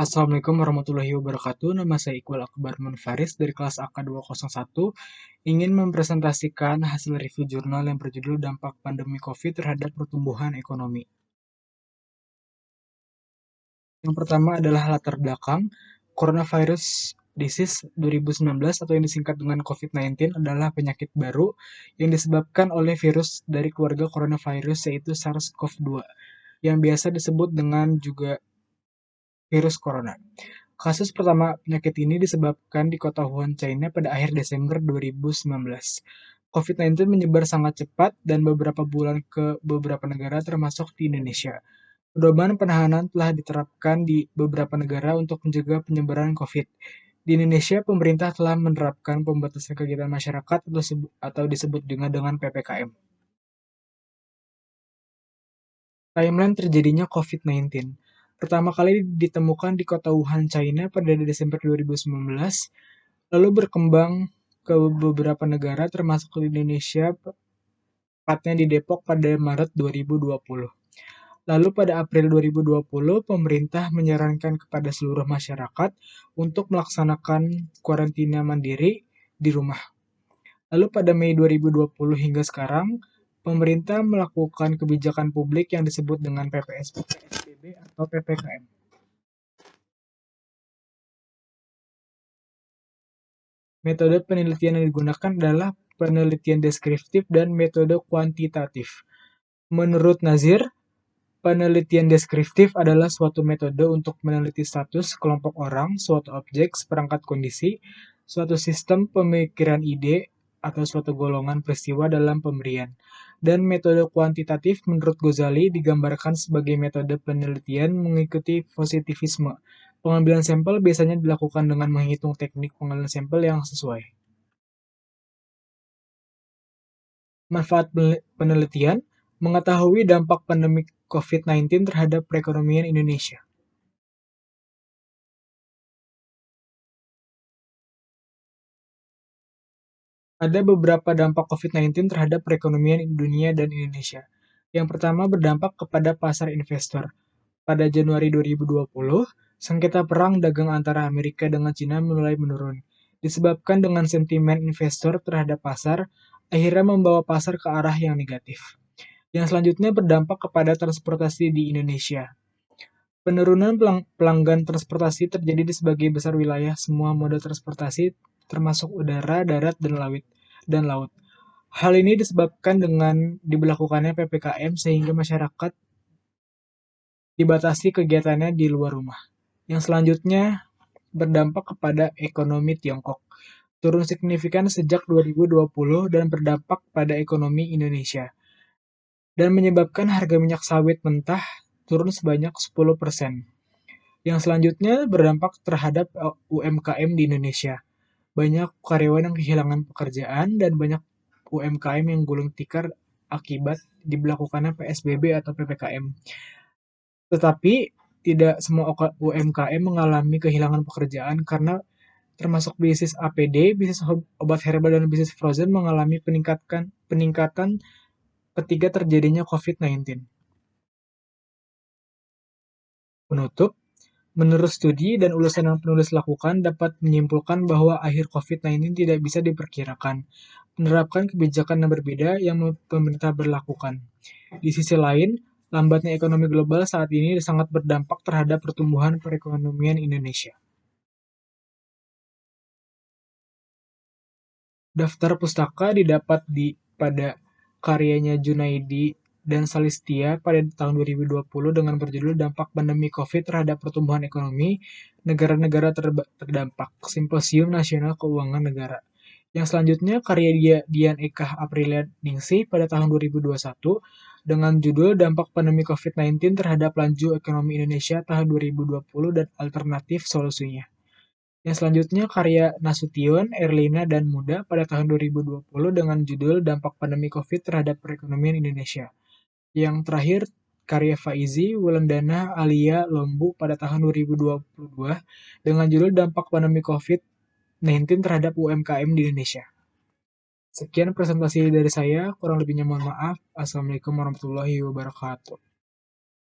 Assalamualaikum warahmatullahi wabarakatuh. Nama saya Iqbal Akbar Munfaris dari kelas AK201 ingin mempresentasikan hasil review jurnal yang berjudul Dampak Pandemi COVID terhadap Pertumbuhan Ekonomi. Yang pertama adalah latar belakang. Coronavirus Disease 2019 atau yang disingkat dengan COVID-19 adalah penyakit baru yang disebabkan oleh virus dari keluarga coronavirus yaitu SARS-CoV-2 yang biasa disebut dengan juga virus corona. Kasus pertama penyakit ini disebabkan di kota Wuhan, China pada akhir Desember 2019. COVID-19 menyebar sangat cepat dan beberapa bulan ke beberapa negara termasuk di Indonesia. Pedoman penahanan telah diterapkan di beberapa negara untuk mencegah penyebaran COVID. Di Indonesia, pemerintah telah menerapkan pembatasan kegiatan masyarakat atau disebut juga dengan PPKM. Timeline terjadinya COVID-19. Pertama kali ditemukan di kota Wuhan, China pada Desember 2019, lalu berkembang ke beberapa negara termasuk di Indonesia, tepatnya di Depok pada Maret 2020. Lalu pada April 2020, pemerintah menyarankan kepada seluruh masyarakat untuk melaksanakan karantina mandiri di rumah. Lalu pada Mei 2020 hingga sekarang, pemerintah melakukan kebijakan publik yang disebut dengan PSBB atau PPKM. Metode penelitian yang digunakan adalah penelitian deskriptif dan metode kuantitatif. Menurut Nazir, penelitian deskriptif adalah suatu metode untuk meneliti status kelompok orang, suatu objek, seperangkat kondisi, suatu sistem pemikiran ide, atau suatu golongan peristiwa dalam pemberian. Dan metode kuantitatif menurut Ghazali digambarkan sebagai metode penelitian mengikuti positivisme. Pengambilan sampel biasanya dilakukan dengan menghitung teknik pengambilan sampel yang sesuai. Manfaat penelitian, mengetahui dampak pandemi COVID-19 terhadap perekonomian Indonesia. Ada beberapa dampak COVID-19 terhadap perekonomian dunia dan Indonesia. Yang pertama berdampak kepada pasar investor. Pada Januari 2020, sengketa perang dagang antara Amerika dengan China mulai menurun. Disebabkan dengan sentimen investor terhadap pasar, akhirnya membawa pasar ke arah yang negatif. Yang selanjutnya berdampak kepada transportasi di Indonesia. Penurunan pelanggan transportasi terjadi di sebagian besar wilayah semua moda transportasi termasuk udara, darat, dan laut. Hal ini disebabkan dengan diberlakukannya PPKM sehingga masyarakat dibatasi kegiatannya di luar rumah. Yang selanjutnya berdampak kepada ekonomi Tiongkok. Turun signifikan sejak 2020 dan berdampak pada ekonomi Indonesia. Dan menyebabkan harga minyak sawit mentah turun sebanyak 10%. Yang selanjutnya berdampak terhadap UMKM di Indonesia. Banyak karyawan yang kehilangan pekerjaan dan banyak UMKM yang gulung tikar akibat diberlakukannya PSBB atau PPKM. Tetapi tidak semua UMKM mengalami kehilangan pekerjaan karena termasuk bisnis APD, bisnis obat herbal, dan bisnis frozen mengalami peningkatan ketika terjadinya COVID-19. Penutup, menurut studi dan ulasan yang penulis lakukan dapat menyimpulkan bahwa akhir COVID-19 tidak bisa diperkirakan. Menerapkan kebijakan yang berbeda yang pemerintah berlakukan. Di sisi lain, lambatnya ekonomi global saat ini sangat berdampak terhadap pertumbuhan perekonomian Indonesia. Daftar pustaka didapat pada karyanya Junaidi dan Salistia pada tahun 2020 dengan berjudul Dampak Pandemi COVID terhadap Pertumbuhan Ekonomi Negara-negara Terdampak, Simposium Nasional Keuangan Negara. Yang selanjutnya karya Dian Eka Aprilia Ningsih pada tahun 2021 dengan judul Dampak Pandemi COVID-19 terhadap Laju Ekonomi Indonesia tahun 2020 dan Alternatif Solusinya. Yang selanjutnya karya Nasution, Erlina, dan Muda pada tahun 2020 dengan judul Dampak Pandemi COVID terhadap Perekonomian Indonesia. Yang terakhir karya Faizi, Wulandana, Alia, Lombu pada tahun 2022 dengan judul Dampak Pandemi COVID-19 terhadap UMKM di Indonesia. Sekian presentasi dari saya, kurang lebihnya mohon maaf. Assalamualaikum warahmatullahi wabarakatuh.